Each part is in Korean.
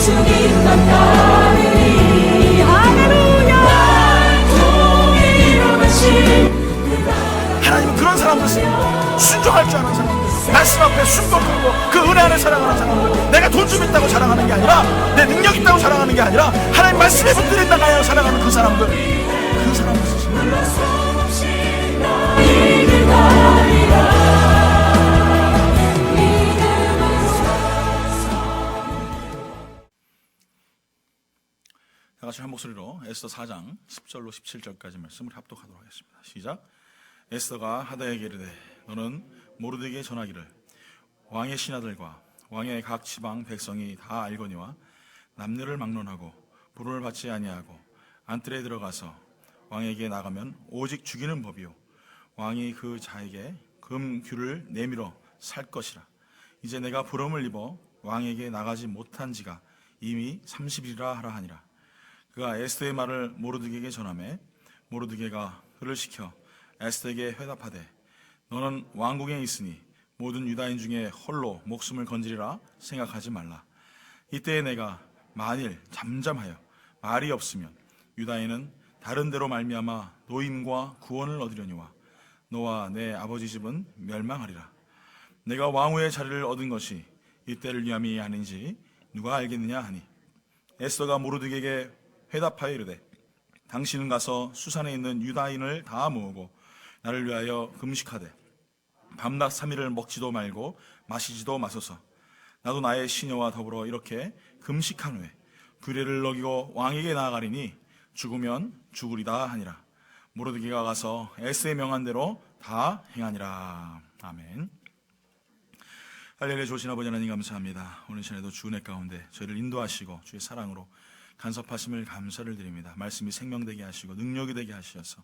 주님만 따르리. 할렐루야. 날 통해 일어나신 하나님은 그런 사람들 순종할 줄 아는 사람들, 말씀 앞에 숨도 끊고 그 은혜 안에 살아가는 사람들, 내가 돈 좀 있다고 자랑하는 게 아니라, 내 능력 있다고 자랑하는 게 아니라 하나님 말씀에 붙들려 있다가 살아가는 그 사람들, 그 사람들 다 같이 한 목소리로 에스더 4장 10절로 17절까지 말씀을 합독하도록 하겠습니다. 시작. 에스더가 하다에게 이르되 너는 모르드게에게 전하기를 왕의 신하들과 왕의 각 지방 백성이 다 알거니와 남녀를 막론하고 불을 받지 아니하고 안뜰에 들어가서 왕에게 나가면 오직 죽이는 법이요 왕이 그 자에게 금규를 내밀어 살 것이라. 이제 내가 부름을 입어 왕에게 나가지 못한 지가 이미 30일이라 하라 하니라. 그가 에스더의 말을 모르드게에게 전하매 모르드게가 그를 시켜 에스더에게 회답하되 너는 왕궁에 있으니 모든 유다인 중에 홀로 목숨을 건지리라 생각하지 말라. 이때에 내가 만일 잠잠하여 말이 없으면 유다인은 다른 데로 말미암아 노임과 구원을 얻으려니와 너와 내 아버지 집은 멸망하리라. 내가 왕후의 자리를 얻은 것이 이때를 위함이 아닌지 누가 알겠느냐 하니 에스더가 모르드게에게 회답하여 이르되 당신은 가서 수산에 있는 유다인을 다 모으고 나를 위하여 금식하되 밤낮 3일을 먹지도 말고 마시지도 마소서. 나도 나의 시녀와 더불어 이렇게 금식한 후에 규례를 어기고 왕에게 나아가리니 죽으면 죽으리다 하니라. 모르드게가 가서 에스더의 명한 대로 다 행하니라. 아멘. 할렐루야. 좋으신 아버지 하나님 감사합니다. 오늘 시간에도 주 은혜 가운데 저희를 인도하시고 주의 사랑으로 간섭하심을 감사를 드립니다. 말씀이 생명되게 하시고 능력이 되게 하셔서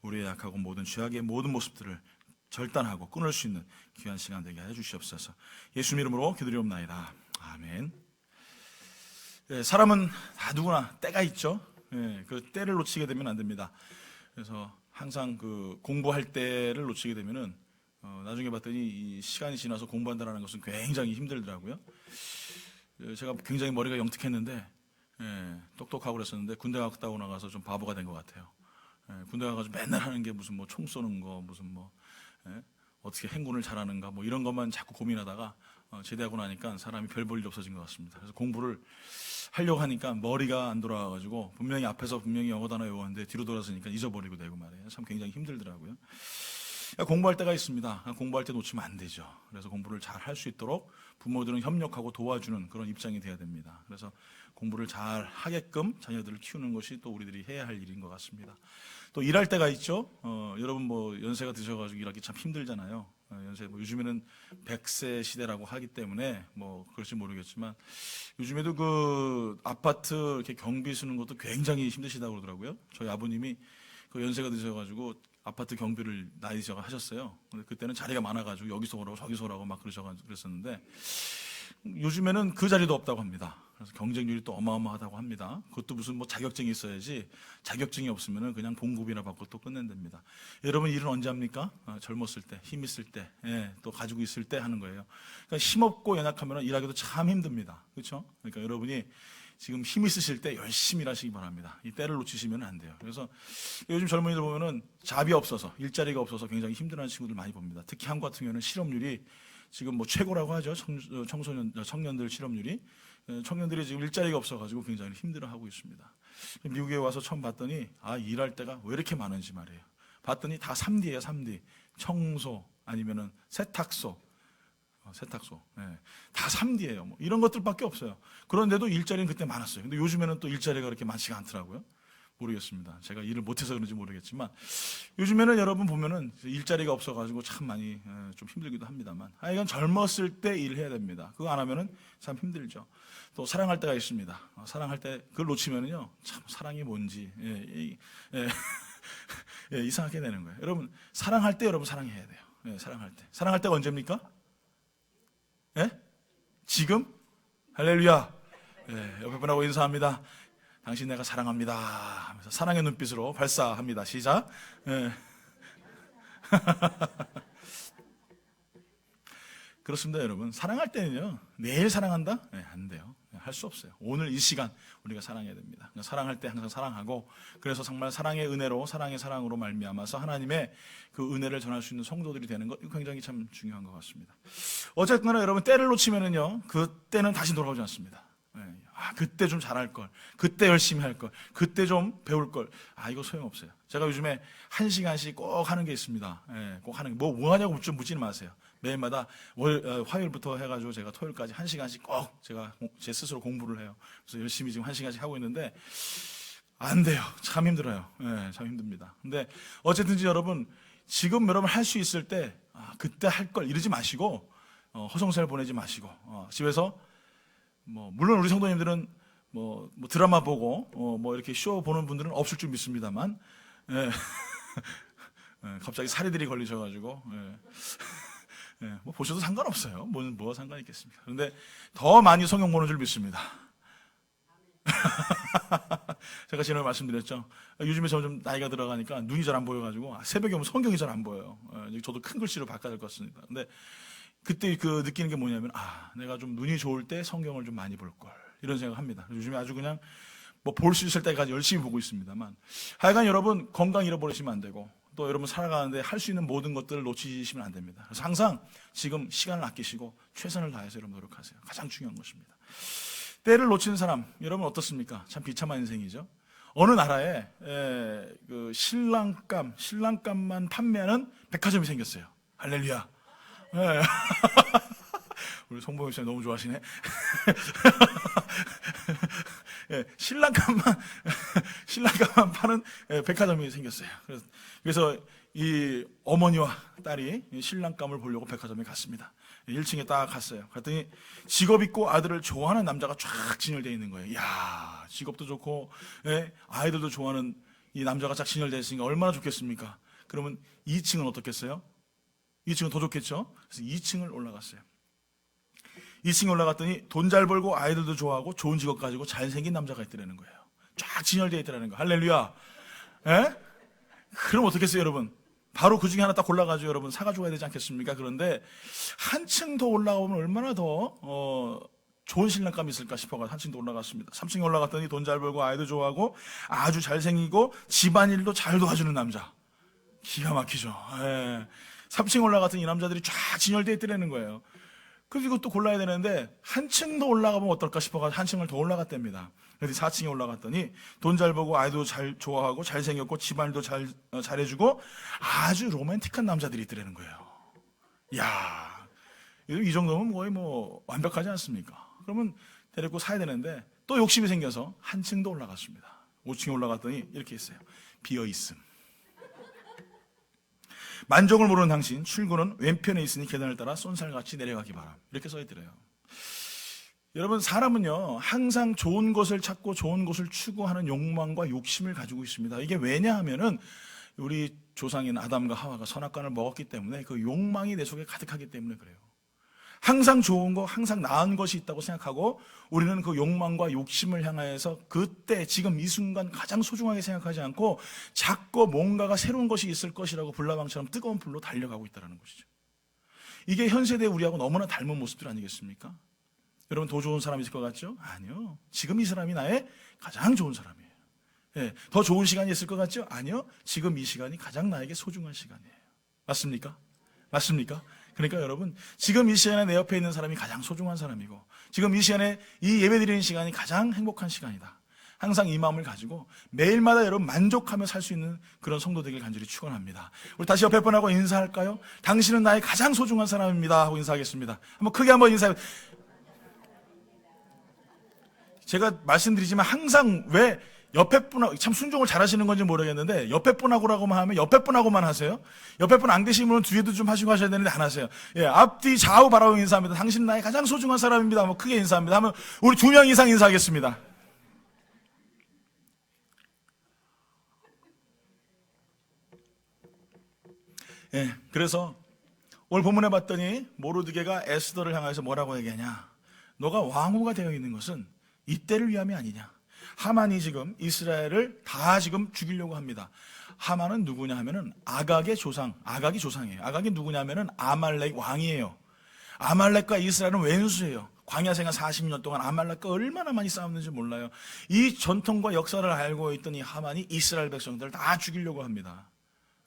우리의 약하고 모든 죄악의 모든 모습들을 절단하고 끊을 수 있는 귀한 시간 되게 해 주시옵소서. 예수 이름으로 기도드리옵나이다. 아멘. 사람은 다 누구나 때가 있죠. 그 때를 놓치게 되면 안 됩니다. 그래서 항상 그 공부할 때를 놓치게 되면은 나중에 봤더니 이 시간이 지나서 공부한다는 것은 굉장히 힘들더라고요. 제가 굉장히 머리가 영특했는데 똑똑하고 그랬었는데 군대 갔다 오고 나가서 좀 바보가 된 것 같아요. 군대 가가지고 맨날 하는 게 무슨 뭐 총 쏘는 거, 무슨 뭐 어떻게 행군을 잘하는가 뭐 이런 것만 자꾸 고민하다가 제대하고 나니까 사람이 별 볼 일 없어진 것 같습니다. 그래서 공부를 하려고 하니까 머리가 안 돌아와가지고 분명히 앞에서 분명히 영어 단어 외웠는데 뒤로 돌아서니까 잊어버리고 되고 말이에요. 참 굉장히 힘들더라고요. 공부할 때가 있습니다. 공부할 때 놓치면 안 되죠. 그래서 공부를 잘 할 수 있도록 부모들은 협력하고 도와주는 그런 입장이 돼야 됩니다. 그래서 공부를 잘 하게끔 자녀들을 키우는 것이 또 우리들이 해야 할 일인 것 같습니다. 또 일할 때가 있죠. 여러분 뭐 연세가 드셔가지고 일하기 참 힘들잖아요. 연세 뭐 요즘에는 100세 시대라고 하기 때문에 뭐 그럴지 모르겠지만 요즘에도 그 아파트 이렇게 경비 쓰는 것도 굉장히 힘드시다고 그러더라고요. 저희 아버님이 그 연세가 드셔가지고 아파트 경비를 나이 드셔가 하셨어요. 그때는 자리가 많아가지고 여기서 오라고 저기서 오라고 막 그러셔가지고 그랬었는데 요즘에는 그 자리도 없다고 합니다. 그래서 경쟁률이 또 어마어마하다고 합니다. 그것도 무슨 뭐 자격증이 있어야지 자격증이 없으면은 그냥 봉급이나 받고 또 끝낸답니다. 여러분 일은 언제 합니까? 젊었을 때, 힘 있을 때, 또 가지고 있을 때 하는 거예요. 그러니까 힘없고 연약하면 일하기도 참 힘듭니다. 그렇죠? 그러니까 여러분이 지금 힘 있으실 때 열심히 일하시기 바랍니다. 이 때를 놓치시면 안 돼요. 그래서 요즘 젊은이들 보면은 잡이 없어서 일자리가 없어서 굉장히 힘들어하는 친구들 많이 봅니다. 특히 한국 같은 경우는 실업률이 지금 뭐 최고라고 하죠. 청년들 실업률이. 청년들이 지금 일자리가 없어가지고 굉장히 힘들어하고 있습니다. 미국에 와서 처음 봤더니 일할 때가 왜 이렇게 많은지 말이에요. 봤더니 다 3D예요. 3D. 청소 아니면은 세탁소. 다 3D예요. 뭐 이런 것들밖에 없어요. 그런데도 일자리는 그때 많았어요. 근데 요즘에는 또 일자리가 그렇게 많지가 않더라고요. 모르겠습니다. 제가 일을 못해서 그런지 모르겠지만 요즘에는 여러분 보면은 일자리가 없어가지고 참 많이 좀 힘들기도 합니다만 이건 젊었을 때 일을 해야 됩니다. 그거 안 하면은 참 힘들죠. 또 사랑할 때가 있습니다. 사랑할 때 그걸 놓치면은요 참 사랑이 뭔지 이상하게 되는 거예요. 여러분 사랑할 때 여러분 사랑해야 돼요. 사랑할 때가 언제입니까? 지금? 할렐루야. 옆에 분하고 인사합니다. 당신 내가 사랑합니다 하면서 사랑의 눈빛으로 발사합니다. 시작. 그렇습니다. 여러분 사랑할 때는요 매일 사랑한다? 안 돼요. 할 수 없어요. 오늘 이 시간 우리가 사랑해야 됩니다. 사랑할 때 항상 사랑하고, 그래서 정말 사랑의 은혜로, 사랑의 사랑으로 말미암아서 하나님의 그 은혜를 전할 수 있는 성도들이 되는 것, 이거 굉장히 참 중요한 것 같습니다. 어쨌거나 여러분, 때를 놓치면은요, 그때는 다시 돌아오지 않습니다. 그때 좀 잘할 걸, 그때 열심히 할 걸, 그때 좀 배울 걸, 이거 소용없어요. 제가 요즘에 1시간씩 꼭 하는 게 있습니다. 꼭 하는 게, 뭐 하냐고 좀 묻지는 마세요. 매일마다 화요일부터 해가지고 제가 토요일까지 1시간씩 꼭 제가 제 스스로 공부를 해요. 그래서 열심히 지금 1시간씩 하고 있는데, 안 돼요. 참 힘들어요. 참 힘듭니다. 근데 어쨌든지 여러분, 지금 여러분 할 수 있을 때, 그때 할 걸 이러지 마시고, 허송세를 보내지 마시고, 집에서 물론 우리 성도님들은 드라마 보고 이렇게 쇼 보는 분들은 없을 줄 믿습니다만, 갑자기 사리들이 걸리셔가지고 보셔도 상관없어요. 뭐가 상관이 있겠습니까? 그런데 더 많이 성경 보는 줄 믿습니다. 제가 지난번에 말씀드렸죠. 요즘에 점점 나이가 들어가니까 눈이 잘 안 보여가지고 새벽에 오면 성경이 잘 안 보여요. 저도 큰 글씨로 바꿔야 될 것 같습니다. 근데 그때 그 느끼는 게 뭐냐면, 내가 좀 눈이 좋을 때 성경을 좀 많이 볼 걸, 이런 생각을 합니다. 요즘에 아주 그냥 볼 수 있을 때까지 열심히 보고 있습니다만, 하여간 여러분 건강 잃어버리시면 안 되고, 또 여러분 살아가는데 할 수 있는 모든 것들을 놓치시면 안 됩니다. 그래서 항상 지금 시간을 아끼시고 최선을 다해서 여러분 노력하세요. 가장 중요한 것입니다. 때를 놓치는 사람, 여러분 어떻습니까? 참 비참한 인생이죠. 어느 나라에 그 신랑감만 판매하는 백화점이 생겼어요. 할렐루야. 우리 송보영 씨가 너무 좋아하시네. 신랑감만 파는 백화점이 생겼어요. 그래서 이 어머니와 딸이 신랑감을 보려고 백화점에 갔습니다. 1층에 딱 갔어요. 갔더니 직업 있고 아들을 좋아하는 남자가 쫙 진열되어 있는 거예요. 이야, 직업도 좋고 아이들도 좋아하는 이 남자가 쫙 진열되어 있으니까 얼마나 좋겠습니까? 그러면 2층은 어떻겠어요? 2층은 더 좋겠죠? 그래서 2층을 올라갔어요. 2층에 올라갔더니 돈 잘 벌고 아이들도 좋아하고 좋은 직업 가지고 잘생긴 남자가 있더라는 거예요. 쫙 진열되어 있더라는 거예요. 할렐루야. 그럼 어떻겠어요, 여러분? 바로 그 중에 하나 딱 골라가지고 여러분 사가지고 가야 되지 않겠습니까? 그런데 한층 더 올라오면 얼마나 더 좋은 신랑감이 있을까 싶어가지고 한층 더 올라갔습니다. 3층에 올라갔더니 돈 잘 벌고 아이도 좋아하고 아주 잘생기고 집안일도 잘 도와주는 남자. 기가 막히죠. 3층 올라갔더니 이 남자들이 쫙 진열되어 있더라는 거예요. 그래서 이것도 골라야 되는데 한층 더 올라가면 어떨까 싶어가지고 한층을 더 올라갔답니다. 그래서 4층에 올라갔더니 돈 잘 벌고 아이도 잘 좋아하고 잘생겼고 집안일도 잘해주고 아주 로맨틱한 남자들이 있더라는 거예요. 이야, 이 정도면 거의 완벽하지 않습니까? 그러면 데리고 사야 되는데 또 욕심이 생겨서 한층 더 올라갔습니다. 5층에 올라갔더니 이렇게 있어요. 비어있음. 만족을 모르는 당신, 출구는 왼편에 있으니 계단을 따라 쏜살같이 내려가기 바람. 이렇게 써있더래요. 여러분, 사람은요 항상 좋은 것을 찾고 좋은 것을 추구하는 욕망과 욕심을 가지고 있습니다. 이게 왜냐하면은 우리 조상인 아담과 하와가 선악과를 먹었기 때문에 그 욕망이 내 속에 가득하기 때문에 그래요. 항상 좋은 거, 항상 나은 것이 있다고 생각하고 우리는 그 욕망과 욕심을 향하여서 그때 지금 이 순간 가장 소중하게 생각하지 않고 자꾸 뭔가가 새로운 것이 있을 것이라고 불나방처럼 뜨거운 불로 달려가고 있다는 것이죠. 이게 현 세대 우리하고 너무나 닮은 모습들 아니겠습니까? 여러분, 더 좋은 사람이 있을 것 같죠? 아니요. 지금 이 사람이 나의 가장 좋은 사람이에요. 더 좋은 시간이 있을 것 같죠? 아니요. 지금 이 시간이 가장 나에게 소중한 시간이에요. 맞습니까? 맞습니까? 그러니까 여러분, 지금 이 시간에 내 옆에 있는 사람이 가장 소중한 사람이고 지금 이 시간에 이 예배 드리는 시간이 가장 행복한 시간이다. 항상 이 마음을 가지고 매일마다 여러분 만족하며 살 수 있는 그런 성도 되길 간절히 축원합니다. 우리 다시 옆에 분하고 인사할까요? 당신은 나의 가장 소중한 사람입니다 하고 인사하겠습니다. 한번 크게 한번 인사해. 제가 말씀드리지만 항상 왜 옆에 분하고, 참 순종을 잘하시는 건지 모르겠는데 옆에 분하고라고만 하면 옆에 분하고만 하세요. 옆에 분 안 계시면 뒤에도 좀 하시고 하셔야 되는데 안 하세요. 앞뒤 좌우 바라보고 인사합니다. 당신은 나의 가장 소중한 사람입니다. 한번 크게 인사합니다. 하면 우리 2명 이상 인사하겠습니다. 그래서 오늘 본문에 봤더니 모르드게가 에스더를 향해서 뭐라고 얘기하냐? 너가 왕후가 되어 있는 것은 이때를 위함이 아니냐? 하만이 지금 이스라엘을 다 지금 죽이려고 합니다. 하만은 누구냐 하면은 아각의 조상, 아각이 조상이에요. 아각이 누구냐 하면은 아말렉 왕이에요. 아말렉과 이스라엘은 왼수예요. 광야 생활 40년 동안 아말렉과 얼마나 많이 싸웠는지 몰라요. 이 전통과 역사를 알고 있던 이 하만이 이스라엘 백성들을 다 죽이려고 합니다.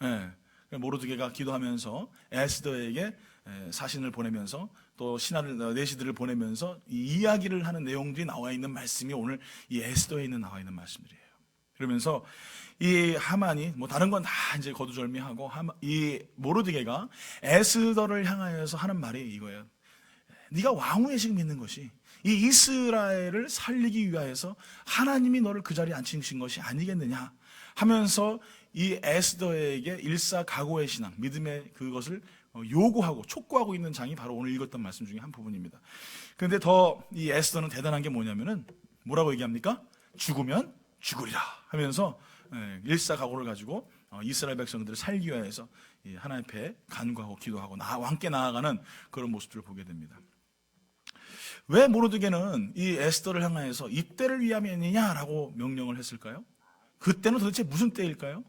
예. 모르드게가 기도하면서 에스더에게 사신을 보내면서 또 신하들 내시들을 보내면서 이 이야기를 하는 내용들이 나와 있는 말씀이 오늘 이 에스더에 있는 나와 있는 말씀들이에요. 그러면서 이 하만이 뭐 다른 건 다 이제 거두절미하고 이 모르드게가 에스더를 향하여서 하는 말이 이거예요. 네가 왕후에 지금 있는 것이 이 이스라엘을 살리기 위하여서 하나님이 너를 그 자리에 앉히신 것이 아니겠느냐 하면서 이 에스더에게 일사각오의 신앙, 믿음의 그것을 요구하고 촉구하고 있는 장이 바로 오늘 읽었던 말씀 중에 한 부분입니다. 그런데 더 이 에스더는 대단한 게 뭐냐면은 뭐라고 얘기합니까? 죽으면 죽으리라 하면서 일사각오를 가지고 이스라엘 백성들을 살기 위해서 하나님 앞에 간구하고 기도하고 함께 나아가는 그런 모습들을 보게 됩니다. 왜 모르드게는 이 에스더를 향하여서 이때를 위함이냐라고 명령을 했을까요? 그때는 도대체 무슨 때일까요?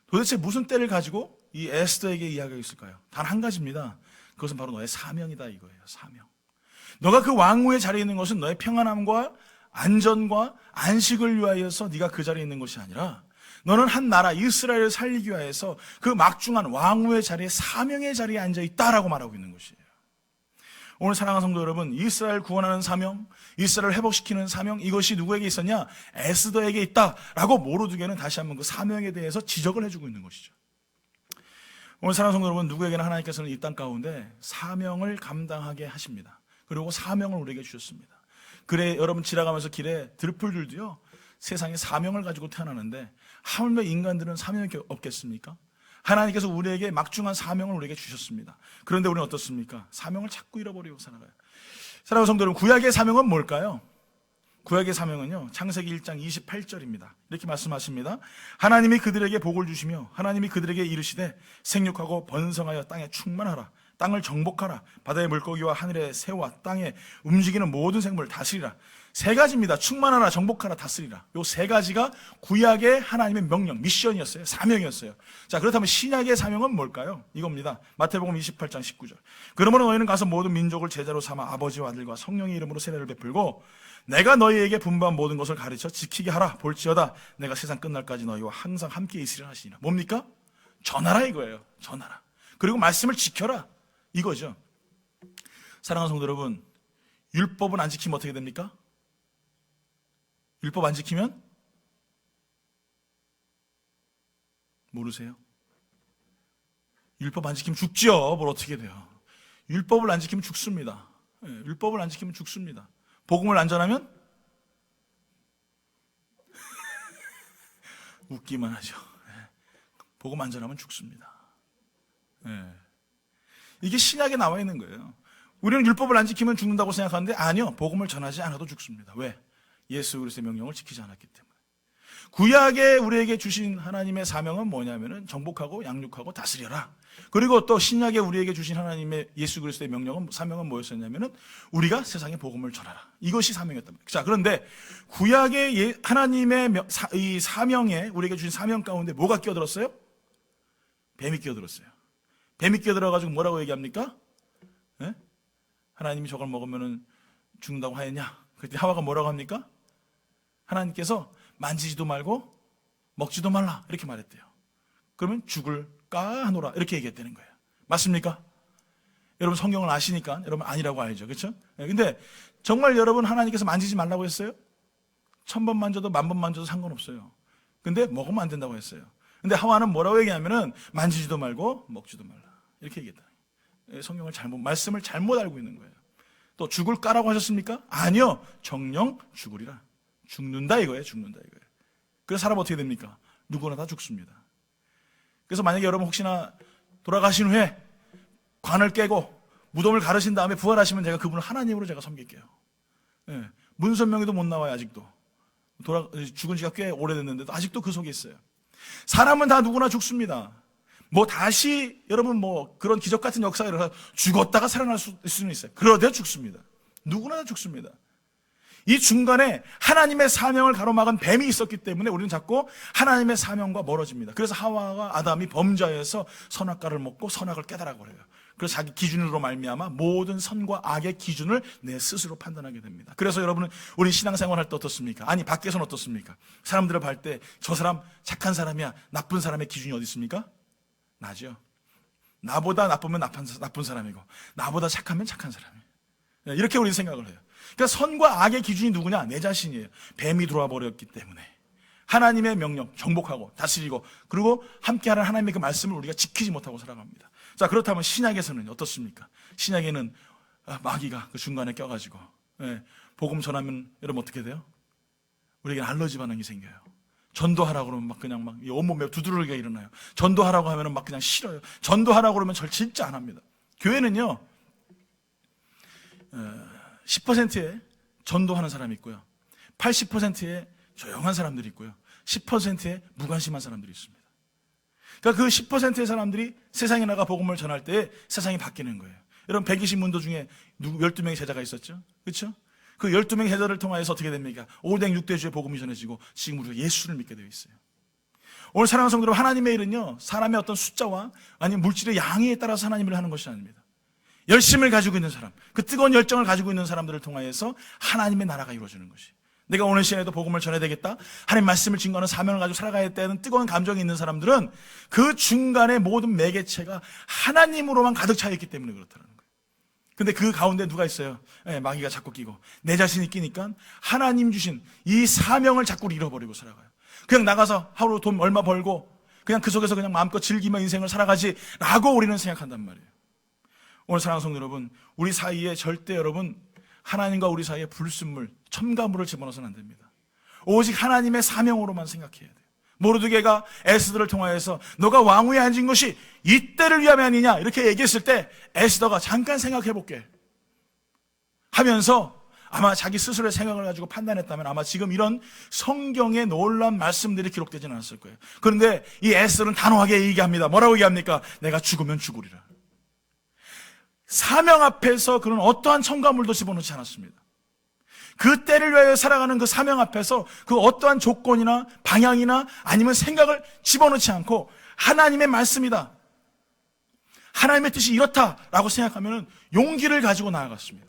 도대체 무슨 때를 가지고 이 에스더에게 이야기가 있을까요? 단 한 가지입니다. 그것은 바로 너의 사명이다 이거예요. 사명. 너가 그 왕후의 자리에 있는 것은 너의 평안함과 안전과 안식을 위하여서 네가 그 자리에 있는 것이 아니라 너는 한 나라 이스라엘을 살리기 위해서 그 막중한 왕후의 자리에 사명의 자리에 앉아 있다라고 말하고 있는 것이에요. 오늘 사랑하는 성도 여러분, 이스라엘 구원하는 사명, 이스라엘 회복시키는 사명, 이것이 누구에게 있었냐? 에스더에게 있다라고 모르드게는 다시 한번 그 사명에 대해서 지적을 해주고 있는 것이죠. 오늘 사랑하는 성도 여러분, 누구에게나 하나님께서는 이 땅 가운데 사명을 감당하게 하십니다. 그리고 사명을 우리에게 주셨습니다. 그래 여러분 지나가면서 길에 들풀들도요 세상에 사명을 가지고 태어나는데 하물며 인간들은 사명이 없겠습니까? 하나님께서 우리에게 막중한 사명을 우리에게 주셨습니다. 그런데 우리는 어떻습니까? 사명을 자꾸 잃어버리고 살아가요. 사랑하는 성도 여러분, 구약의 사명은 뭘까요? 구약의 사명은요 창세기 1장 28절입니다. 이렇게 말씀하십니다. 하나님이 그들에게 복을 주시며 하나님이 그들에게 이르시되 생육하고 번성하여 땅에 충만하라. 땅을 정복하라. 바다의 물고기와 하늘의 새와 땅에 움직이는 모든 생물을 다스리라. 세 가지입니다. 충만하라, 정복하라, 다스리라. 요 세 가지가 구약의 하나님의 명령, 미션이었어요. 사명이었어요. 자, 그렇다면 신약의 사명은 뭘까요? 이겁니다. 마태복음 28장 19절. 그러므로 너희는 가서 모든 민족을 제자로 삼아 아버지와 아들과 성령의 이름으로 세례를 베풀고 내가 너희에게 분부한 모든 것을 가르쳐 지키게 하라. 볼지어다 내가 세상 끝날까지 너희와 항상 함께 있으리라 하시니라. 뭡니까? 전하라 이거예요. 전하라. 그리고 말씀을 지켜라. 이거죠. 사랑하는 성도 여러분, 율법은 안 지키면 어떻게 됩니까? 율법 안 지키면 모르세요? 율법 안 지키면 죽지요. 뭘 어떻게 돼요? 율법을 안 지키면 죽습니다. 율법을 안 지키면 죽습니다. 복음을 안 전하면 웃기만 하죠. 복음 안 전하면 죽습니다. 이게 신약에 나와 있는 거예요. 우리는 율법을 안 지키면 죽는다고 생각하는데 아니요. 복음을 전하지 않아도 죽습니다. 왜? 예수 그리스도의 명령을 지키지 않았기 때문에. 구약에 우리에게 주신 하나님의 사명은 뭐냐면은 정복하고 양육하고 다스려라. 그리고 또 신약에 우리에게 주신 하나님의 예수 그리스도의 명령은 사명은 뭐였었냐면은 우리가 세상에 복음을 전하라. 이것이 사명이었단 말이에요. 자, 그런데 구약의 하나님의 이 사명에 우리에게 주신 사명 가운데 뭐가 끼어들었어요? 뱀이 끼어들었어요. 뱀이 끼어들어가지고 뭐라고 얘기합니까? 네? 하나님이 저걸 먹으면 죽는다고 하였냐? 그때 하와가 뭐라고 합니까? 하나님께서 만지지도 말고 먹지도 말라 이렇게 말했대요. 그러면 죽을까 하노라 이렇게 얘기했다는 거예요. 맞습니까? 여러분 성경을 아시니까 여러분 아니라고 알죠. 그렇죠? 근데 정말 여러분 하나님께서 만지지 말라고 했어요? 1000번 만져도 10,000번 만져도 상관없어요. 근데 먹으면 안 된다고 했어요. 근데 하와는 뭐라고 얘기하면은 만지지도 말고 먹지도 말라 이렇게 얘기했다. 성경을 말씀을 잘못 알고 있는 거예요. 또 죽을까라고 하셨습니까? 아니요. 정령 죽으리라. 죽는다 이거예요. 죽는다 이거예요. 그래서 사람 어떻게 됩니까? 누구나 다 죽습니다. 그래서 만약에 여러분 혹시나 돌아가신 후에 관을 깨고 무덤을 가르신 다음에 부활하시면 제가 그분을 하나님으로 제가 섬길게요. 문선명에도 못 나와요. 아직도. 죽은 지가 꽤 오래됐는데도 아직도 그 속에 있어요. 사람은 다 누구나 죽습니다. 뭐 다시 여러분 뭐 그런 기적 같은 역사가 일어나서 죽었다가 살아날 수는 있어요. 그러다 죽습니다. 누구나 다 죽습니다. 이 중간에 하나님의 사명을 가로막은 뱀이 있었기 때문에 우리는 자꾸 하나님의 사명과 멀어집니다. 그래서 하와와 아담이 범죄하여서 선악과를 먹고 선악을 깨달아 버려요. 그래서 자기 기준으로 말미암아 모든 선과 악의 기준을 내 스스로 판단하게 됩니다. 그래서 여러분은 우리 신앙생활 할 때 어떻습니까? 아니 밖에서는 어떻습니까? 사람들을 볼 때 저 사람 착한 사람이야, 나쁜 사람의 기준이 어디 있습니까? 나죠. 나보다 나쁘면 나쁜 사람이고 나보다 착하면 착한 사람이에요. 이렇게 우리는 생각을 해요. 그러니까 선과 악의 기준이 누구냐? 내 자신이에요. 뱀이 들어와 버렸기 때문에 하나님의 명령 정복하고 다스리고 그리고 함께하는 하나님의 그 말씀을 우리가 지키지 못하고 살아갑니다. 자, 그렇다면 신약에서는 어떻습니까? 신약에는 마귀가 그 중간에 껴가지고 복음 전하면 여러분 어떻게 돼요? 우리에게 알러지 반응이 생겨요. 전도하라고 그러면 막 그냥 막 온몸에 두드러기가 일어나요. 전도하라고 하면 막 그냥 싫어요. 전도하라고 그러면 절 진짜 안 합니다. 교회는요 10%에 전도하는 사람이 있고요, 80%에 조용한 사람들이 있고요, 10%에 무관심한 사람들이 있습니다. 그러니까 그 10%의 사람들이 세상에 나가 복음을 전할 때 세상이 바뀌는 거예요. 여러분 120문도 중에 12명의 제자가 있었죠, 그렇죠? 그 12명의 제자를 통하여서 어떻게 됩니까? 오뎅 6대주의 복음이 전해지고 지금 우리가 예수를 믿게 되어 있어요. 오늘 사랑하는 성도 여러분, 하나님의 일은요 사람의 어떤 숫자와 아니면 물질의 양에 따라서 하나님을 하는 것이 아닙니다. 열심을 가지고 있는 사람, 그 뜨거운 열정을 가지고 있는 사람들을 통하여서 하나님의 나라가 이루어지는 것이, 내가 오늘 시간에도 복음을 전해야 되겠다, 하나님 말씀을 증거하는 사명을 가지고 살아가야 되는 뜨거운 감정이 있는 사람들은 그 중간에 모든 매개체가 하나님으로만 가득 차 있기 때문에 그렇다는 거예요. 근데 그 가운데 누가 있어요? 마귀가 자꾸 끼고 내 자신이 끼니까 하나님 주신 이 사명을 자꾸 잃어버리고 살아가요. 그냥 나가서 하루 돈 얼마 벌고 그냥 그 속에서 그냥 마음껏 즐기며 인생을 살아가지라고 우리는 생각한단 말이에요. 오늘 사랑하는 성도 여러분, 우리 사이에 절대 여러분 하나님과 우리 사이에 불순물, 첨가물을 집어넣어서는 안 됩니다. 오직 하나님의 사명으로만 생각해야 돼요. 모르드게가 에스더를 통하여서 너가 왕위에 앉은 것이 이때를 위함이 아니냐 이렇게 얘기했을 때 에스더가 잠깐 생각해볼게 하면서 아마 자기 스스로의 생각을 가지고 판단했다면 아마 지금 이런 성경의 놀라운 말씀들이 기록되지는 않았을 거예요. 그런데 이 에스더는 단호하게 얘기합니다. 뭐라고 얘기합니까? 내가 죽으면 죽으리라. 사명 앞에서 그런 어떠한 첨가물도 집어넣지 않았습니다. 그 때를 위하여 살아가는 그 사명 앞에서 그 어떠한 조건이나 방향이나 아니면 생각을 집어넣지 않고 하나님의 말씀이다, 하나님의 뜻이 이렇다라고 생각하면 용기를 가지고 나아갔습니다.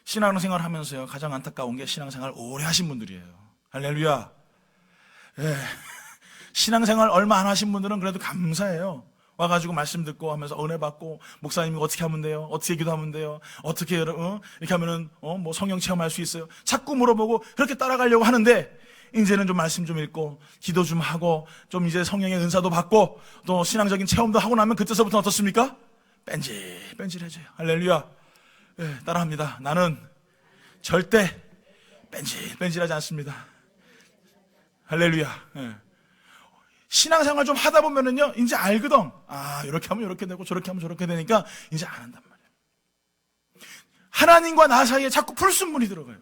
신앙생활 하면서요 가장 안타까운 게 신앙생활 오래 하신 분들이에요. 할렐루야. 신앙생활 얼마 안 하신 분들은 그래도 감사해요. 와가지고 말씀 듣고 하면서 은혜 받고 목사님이 어떻게 하면 돼요? 어떻게 기도하면 돼요? 어떻게 이렇게 하면은 뭐 성령 체험할 수 있어요? 자꾸 물어보고 그렇게 따라가려고 하는데 이제는 좀 말씀 좀 읽고 기도 좀 하고 좀 이제 성령의 은사도 받고 또 신앙적인 체험도 하고 나면 그때서부터 어떻습니까? 뺀질해져요. 할렐루야. 따라합니다. 나는 절대 뺀질하지 않습니다. 할렐루야. 신앙생활 좀 하다 보면은요, 이제 알거든. 이렇게 하면 이렇게 되고 저렇게 하면 저렇게 되니까 이제 안 한단 말이에요. 하나님과 나 사이에 자꾸 불순물이 들어가요.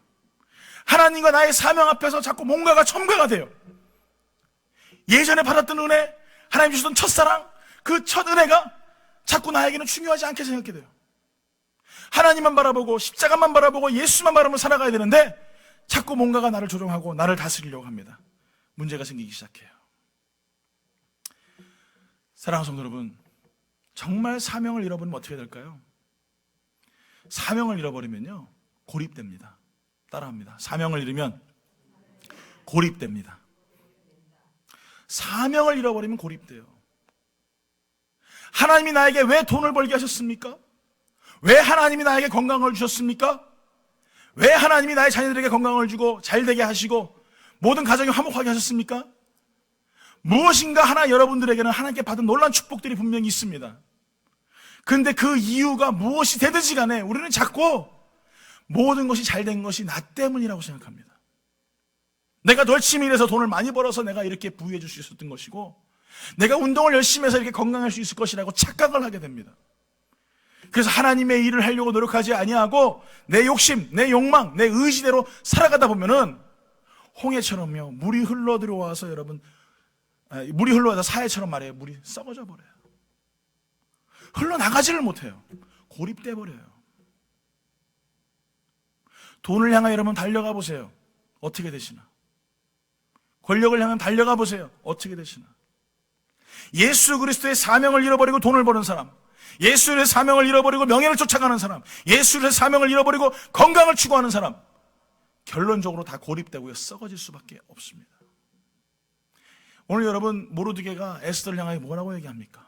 하나님과 나의 사명 앞에서 자꾸 뭔가가 첨가가 돼요. 예전에 받았던 은혜, 하나님 주셨던 첫사랑, 그 첫 은혜가 자꾸 나에게는 중요하지 않게 생각이 돼요. 하나님만 바라보고 십자가만 바라보고 예수만 바라보며 살아가야 되는데 자꾸 뭔가가 나를 조종하고 나를 다스리려고 합니다. 문제가 생기기 시작해요. 사랑하는 성도 여러분, 정말 사명을 잃어버리면 어떻게 될까요? 사명을 잃어버리면요 고립됩니다. 따라합니다. 사명을 잃으면 고립됩니다. 사명을 잃어버리면 고립돼요. 하나님이 나에게 왜 돈을 벌게 하셨습니까? 왜 하나님이 나에게 건강을 주셨습니까? 왜 하나님이 나의 자녀들에게 건강을 주고 잘되게 하시고 모든 가정이 화목하게 하셨습니까? 무엇인가 하나 여러분들에게는 하나님께 받은 놀라운 축복들이 분명히 있습니다. 그런데 그 이유가 무엇이 되든지 간에 우리는 자꾸 모든 것이 잘된 것이 나 때문이라고 생각합니다. 내가 열심히 일해서 돈을 많이 벌어서 내가 이렇게 부유해 줄 수 있었던 것이고 내가 운동을 열심히 해서 이렇게 건강할 수 있을 것이라고 착각을 하게 됩니다. 그래서 하나님의 일을 하려고 노력하지 아니하고 내 욕심, 내 욕망, 내 의지대로 살아가다 보면은 홍해처럼요 물이 흘러 들어와서 여러분 물이 흘러와서 사해처럼 말해요. 물이 썩어져 버려요. 흘러나가지를 못해요. 고립돼 버려요. 돈을 향하여 여러분 달려가 보세요. 어떻게 되시나? 권력을 향해 달려가 보세요. 어떻게 되시나? 예수 그리스도의 사명을 잃어버리고 돈을 버는 사람, 예수의 사명을 잃어버리고 명예를 쫓아가는 사람, 예수의 사명을 잃어버리고 건강을 추구하는 사람, 결론적으로 다 고립되고 썩어질 수밖에 없습니다. 오늘 여러분 모르드게가 에스더를 향하여 뭐라고 얘기합니까?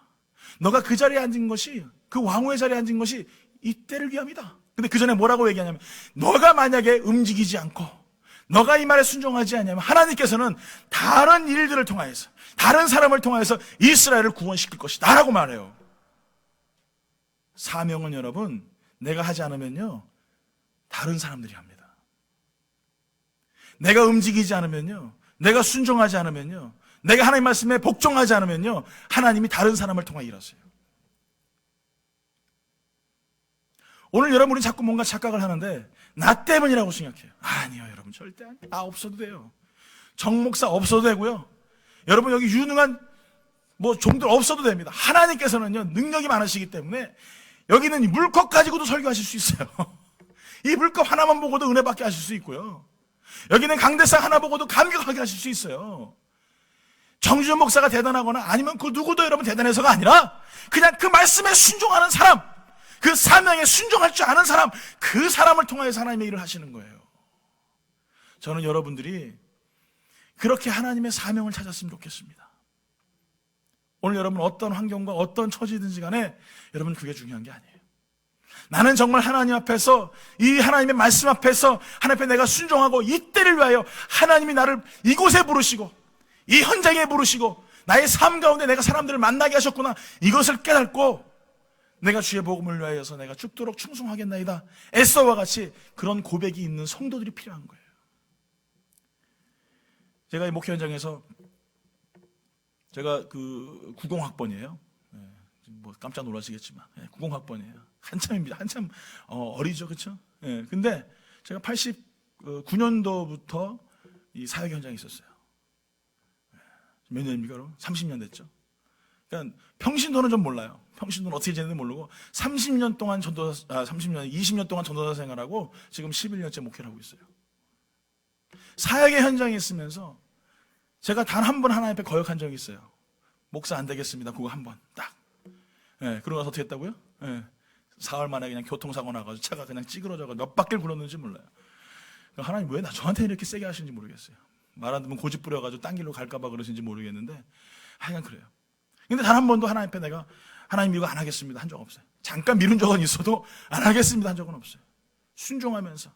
너가 그 자리에 앉은 것이, 그 왕후의 자리에 앉은 것이 이때를 위함이다. 근데 그 전에 뭐라고 얘기하냐면, 너가 만약에 움직이지 않고 너가 이 말에 순종하지 않냐면 하나님께서는 다른 일들을 통하여서, 다른 사람을 통하여서 이스라엘을 구원시킬 것이다 라고 말해요. 사명은 여러분, 내가 하지 않으면요 다른 사람들이 합니다. 내가 움직이지 않으면요, 내가 순종하지 않으면요, 내가 하나님 말씀에 복종하지 않으면요, 하나님이 다른 사람을 통해 일하세요. 오늘 여러분이 자꾸 뭔가 착각을 하는데 나 때문이라고 생각해요. 아니요 여러분, 절대 아니에요. 나 없어도 돼요. 정 목사 없어도 되고요, 여러분 여기 유능한 종들 없어도 됩니다. 하나님께서는요 능력이 많으시기 때문에 여기는 물컵 가지고도 설교하실 수 있어요. 이 물컵 하나만 보고도 은혜 받게 하실 수 있고요, 여기는 강대상 하나 보고도 감격하게 하실 수 있어요. 정주현 목사가 대단하거나 아니면 그 누구도 여러분 대단해서가 아니라 그냥 그 말씀에 순종하는 사람, 그 사명에 순종할 줄 아는 사람, 그 사람을 통하여서 하나님의 일을 하시는 거예요. 저는 여러분들이 그렇게 하나님의 사명을 찾았으면 좋겠습니다. 오늘 여러분 어떤 환경과 어떤 처지든지 간에 여러분 그게 중요한 게 아니에요. 나는 정말 하나님 앞에서, 이 하나님의 말씀 앞에서 하나님 앞에 내가 순종하고 이때를 위하여 하나님이 나를 이곳에 부르시고 이 현장에 부르시고 나의 삶 가운데 내가 사람들을 만나게 하셨구나, 이것을 깨닫고 내가 주의 복음을 위하여서 내가 죽도록 충성하겠나이다, 에스더와 같이 그런 고백이 있는 성도들이 필요한 거예요. 제가 이 목회 현장에서, 제가 그 90학번이에요. 깜짝 놀라시겠지만 90학번이에요. 한참입니다. 한참 어리죠, 그렇죠? 근데 제가 89년도부터 이 사역 현장에 있었어요. 몇 년입니까, 여러분? 30년 됐죠. 그러니까 평신도는 좀 몰라요. 평신도는 어떻게 지내는지 모르고 30년 동안 20년 동안 전도사 생활하고 지금 11년째 목회를 하고 있어요. 사역의 현장에 있으면서 제가 단 한 번 하나님 앞에 거역한 적이 있어요. 목사 안 되겠습니다. 그거 한 번 딱. 그러고 나서 어떻게 했다고요? 사흘 만에 그냥 교통사고 나가지고 차가 그냥 찌그러져서 몇 바퀴를 굴렀는지 몰라요. 하나님 왜 저한테 이렇게 세게 하시는지 모르겠어요. 말 안 듣면 고집 부려가지고 딴 길로 갈까봐 그러신지 모르겠는데 하여간 그래요. 근데 단 한 번도 하나님 앞에 내가 하나님 이거 안 하겠습니다 한 적 없어요. 잠깐 미룬 적은 있어도 안 하겠습니다 한 적은 없어요. 순종하면서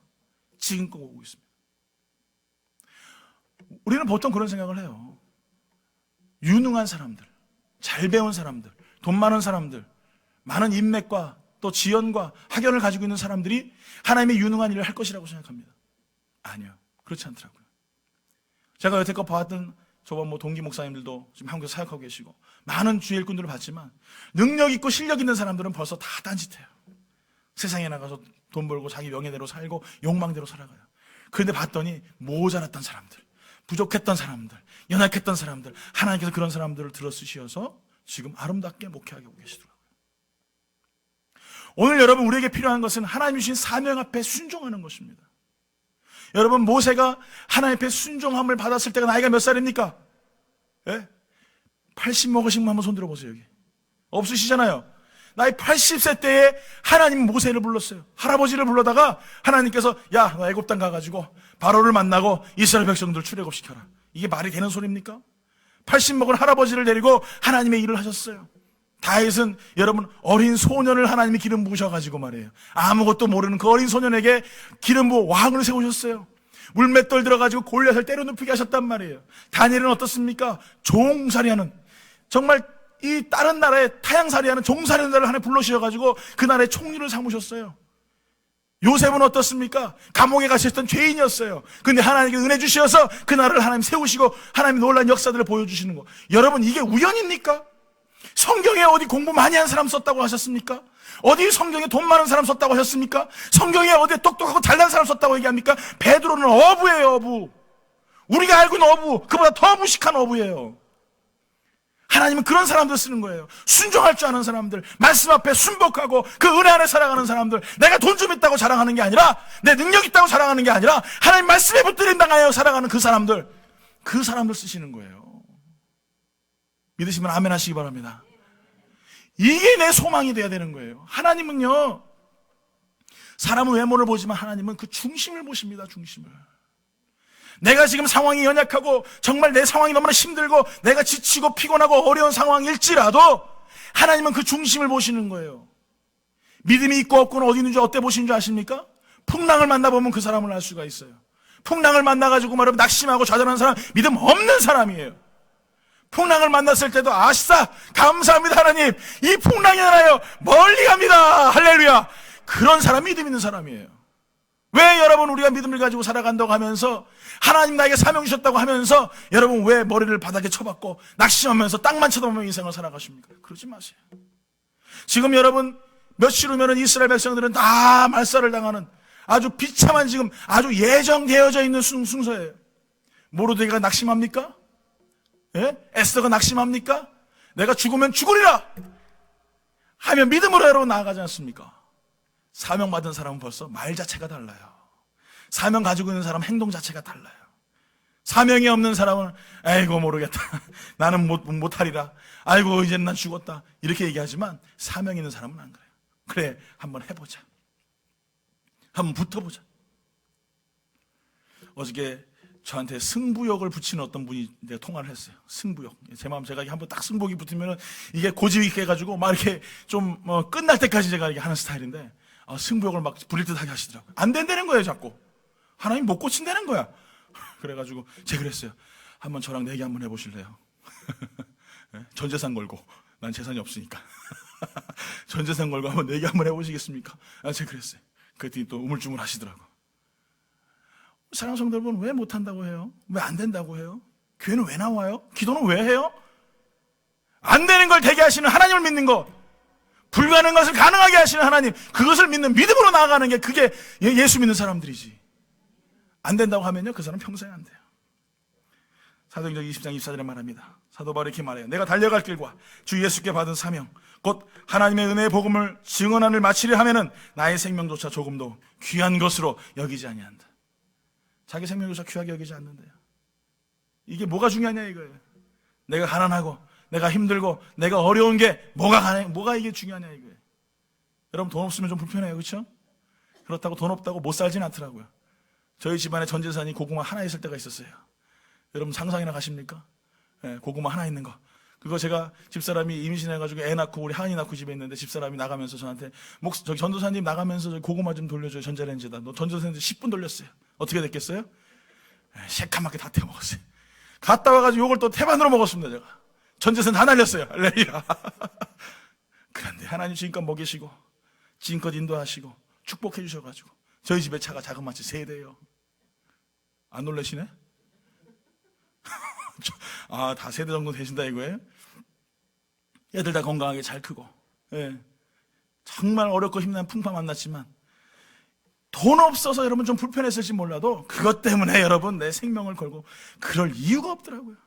지금껏 오고 있습니다. 우리는 보통 그런 생각을 해요. 유능한 사람들, 잘 배운 사람들, 돈 많은 사람들, 많은 인맥과 또 지연과 학연을 가지고 있는 사람들이 하나님의 유능한 일을 할 것이라고 생각합니다. 아니요, 그렇지 않더라고요. 제가 여태껏 봐왔던 저번 동기 목사님들도 지금 한국에서 사역하고 계시고 많은 주의 일꾼들을 봤지만 능력 있고 실력 있는 사람들은 벌써 다 딴짓해요. 세상에 나가서 돈 벌고 자기 명예대로 살고 욕망대로 살아가요. 그런데 봤더니 모자랐던 사람들, 부족했던 사람들, 연약했던 사람들, 하나님께서 그런 사람들을 들어쓰셔서 지금 아름답게 목회하고 계시더라고요. 오늘 여러분 우리에게 필요한 것은 하나님이 주신 사명 앞에 순종하는 것입니다. 여러분 모세가 하나님 앞에 순종함을 받았을 때가 나이가 몇 살입니까? 80 먹으신 분 한번 손 들어보세요. 여기 없으시잖아요. 나이 80세 때에 하나님 모세를 불렀어요. 할아버지를 불러다가 하나님께서 야, 너 애굽 땅 가가지고 바로를 만나고 이스라엘 백성들 출애굽시켜라. 이게 말이 되는 소리입니까? 80 먹은 할아버지를 데리고 하나님의 일을 하셨어요. 다윗은 여러분 어린 소년을 하나님이 기름 부으셔가지고 말이에요, 아무것도 모르는 그 어린 소년에게 기름 부어 왕을 세우셨어요. 물맷돌 들어가지고 골리앗을 때려 눕히게 하셨단 말이에요. 다니엘은 어떻습니까? 종살이하는, 정말 이 다른 나라에 타향살이하는 종살이하는 하나님 불러주셔가지고 그 나라의 총리를 삼으셨어요. 요셉은 어떻습니까? 감옥에 갇혔던 죄인이었어요. 근데 하나님께 은혜 주셔서 그 나라를 하나님 세우시고 하나님의 놀라운 역사들을 보여주시는 거, 여러분 이게 우연입니까? 성경에 어디 공부 많이 한 사람 썼다고 하셨습니까? 어디 성경에 돈 많은 사람 썼다고 하셨습니까? 성경에 어디 똑똑하고 잘난 사람 썼다고 얘기합니까? 베드로는 어부예요, 어부. 우리가 알고 있는 어부, 그보다 더 무식한 어부예요. 하나님은 그런 사람들 쓰는 거예요. 순종할 줄 아는 사람들, 말씀 앞에 순복하고 그 은혜 안에 살아가는 사람들, 내가 돈 좀 있다고 자랑하는 게 아니라, 내 능력 있다고 자랑하는 게 아니라 하나님 말씀에 붙들린다하여 살아가는 그 사람들 쓰시는 거예요. 믿으시면 아멘 하시기 바랍니다. 이게 내 소망이 돼야 되는 거예요. 하나님은요, 사람은 외모를 보지만 하나님은 그 중심을 보십니다. 중심을. 내가 지금 상황이 연약하고 정말 내 상황이 너무나 힘들고 내가 지치고 피곤하고 어려운 상황일지라도 하나님은 그 중심을 보시는 거예요. 믿음이 있고 없고는 어디 있는지 어때 보시는 줄 아십니까? 풍랑을 만나보면 그 사람을 알 수가 있어요. 풍랑을 만나가지고 말하면 낙심하고 좌절하는 사람, 믿음 없는 사람이에요. 풍랑을 만났을 때도 아싸 감사합니다 하나님, 이 풍랑이 나요 멀리 갑니다 할렐루야, 그런 사람 믿음 있는 사람이에요. 왜 여러분 우리가 믿음을 가지고 살아간다고 하면서 하나님 나에게 사명 주셨다고 하면서 여러분 왜 머리를 바닥에 쳐박고 낙심하면서 땅만 쳐다보며 인생을 살아가십니까? 그러지 마세요. 지금 여러분 며칠 후면은 이스라엘 백성들은 다 말살을 당하는 아주 비참한 지금 아주 예정되어져 있는 순서예요. 모르드게가 낙심합니까? 예? 에스더가 낙심합니까? 내가 죽으면 죽으리라 하며 믿음으로 여러분 나아가지 않습니까? 사명받은 사람은 벌써 말 자체가 달라요. 사명 가지고 있는 사람은 행동 자체가 달라요. 사명이 없는 사람은 아이고 모르겠다, 나는 못하리라, 아이고 이제는 난 죽었다 이렇게 얘기하지만 사명 있는 사람은 안 그래요. 그래 한번 해보자, 한번 붙어보자. 어저께 저한테 승부욕을 붙이는 어떤 분이 내가 통화를 했어요. 승부욕. 제 마음 제가 한번 딱 승부욕이 붙으면 이게 고집 있게 해가지고 막 이렇게 좀 끝날 때까지 제가 이렇게 하는 스타일인데 승부욕을 막 부릴 듯하게 하시더라고요. 안 된다는 거예요. 자꾸 하나님 못 고친다는 거야. 그래가지고 제가 그랬어요. 한번 저랑 내기 한번 해보실래요? 전 재산 걸고, 난 재산이 없으니까 전 재산 걸고 한번 내기 한번 해보시겠습니까? 제가 그랬어요. 그랬더니 또 우물쭈물 하시더라고요. 사랑하는 성도 여러분, 왜 못한다고 해요? 왜 안 된다고 해요? 교회는 왜 나와요? 기도는 왜 해요? 안 되는 걸 되게 하시는 하나님을 믿는 것, 불가능한 것을 가능하게 하시는 하나님, 그것을 믿는 믿음으로 나아가는 게 그게 예수 믿는 사람들이지. 안 된다고 하면요, 그 사람 평생 안 돼요. 사도행전 20장 24절에 말합니다. 사도 바울이 이렇게 말해요. 내가 달려갈 길과 주 예수께 받은 사명 곧 하나님의 은혜의 복음을 증언하는 마치려 하면은 나의 생명조차 조금도 귀한 것으로 여기지 아니한다. 자기 생명조차 귀하게 여기지 않는데요. 이게 뭐가 중요하냐 이거예요. 내가 가난하고 내가 힘들고 내가 어려운 게 뭐가 이게 중요하냐 이거예요. 여러분 돈 없으면 좀 불편해요, 그렇죠? 그렇다고 돈 없다고 못 살진 않더라고요. 저희 집안에 전 재산이 고구마 하나 있을 때가 있었어요. 여러분 상상이나 가십니까? 네, 고구마 하나 있는 거. 그거 제가 집사람이 임신해가지고 애 낳고 우리 하은이 낳고 집에 있는데 집사람이 나가면서 저한테 저기 전도사님 나가면서 저기 고구마 좀 돌려줘요, 전자레인지에다. 너 전도사님 10분 돌렸어요. 어떻게 됐겠어요? 새카맣게 다 태워 먹었어요. 갔다 와가지고 요걸 또 태반으로 먹었습니다. 제가 전재산 다 날렸어요. 할렐루야. 그런데 하나님 지금껏 먹이시고 지금껏 인도하시고 축복해 주셔가지고 저희 집에 차가 자그마치 3대예요. 안 놀라시네? 다 3대 정도 되신다 이거예요? 애들 다 건강하게 잘 크고, 예. 정말 어렵고 힘든 풍파 만났지만 돈 없어서 여러분 좀 불편했을지 몰라도 그것 때문에 여러분 내 생명을 걸고 그럴 이유가 없더라고요.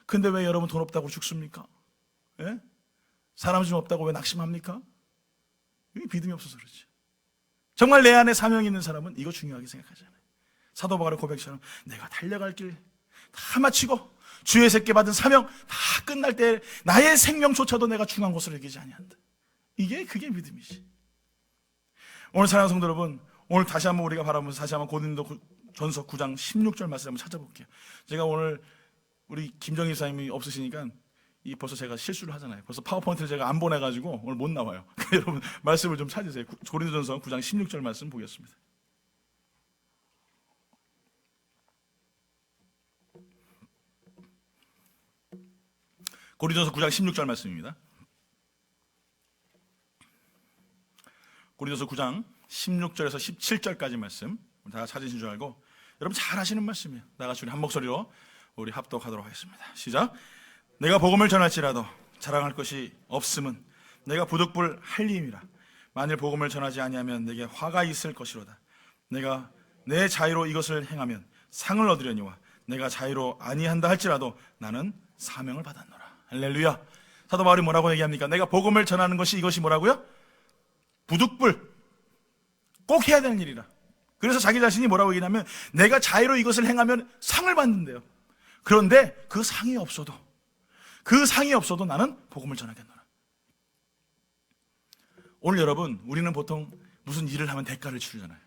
근데 왜 여러분 돈 없다고 죽습니까? 예? 사람 좀 없다고 왜 낙심합니까? 이게 믿음이 없어서 그렇지. 정말 내 안에 사명이 있는 사람은 이거 중요하게 생각하잖아요. 사도 바울의 고백처럼 내가 달려갈 길 다 마치고 주의 새끼 받은 사명 다 끝날 때 나의 생명조차도 내가 중요한 것으로 여기지 아니한다. 그게 믿음이지. 오늘 사랑하는 성도 여러분, 오늘 다시 한번 우리가 바라보면서 다시 한번 고린도전서 9장 16절 말씀 한번 찾아볼게요. 제가 오늘 우리 김정희 사님이 없으시니까 벌써 제가 실수를 하잖아요. 벌써 파워포인트를 제가 안 보내가지고 오늘 못 나와요. 여러분 말씀을 좀 찾으세요. 고린도전서 9장 16절 말씀 보겠습니다. 고린도서 9장 16절 말씀입니다. 고린도서 9장 16절에서 17절까지 말씀 다 찾으신 줄 알고 여러분 잘 하시는 말씀이에요. 나같이 우리 한 목소리로 우리 합독하도록 하겠습니다. 시작. 내가 복음을 전할지라도 자랑할 것이 없음은 내가 부득불 할리임이라. 만일 복음을 전하지 아니하면 내게 화가 있을 것이로다. 내가 내 자유로 이것을 행하면 상을 얻으려니와 내가 자유로 아니한다 할지라도 나는 사명을 받았노라. 할렐루야. 사도 바울이 뭐라고 얘기합니까? 내가 복음을 전하는 것이 이것이 뭐라고요? 부득불 꼭 해야 되는 일이라. 그래서 자기 자신이 뭐라고 얘기하냐면 내가 자유로 이것을 행하면 상을 받는데요. 그런데 그 상이 없어도 나는 복음을 전하겠노라. 오늘 여러분, 우리는 보통 무슨 일을 하면 대가를 치르잖아요.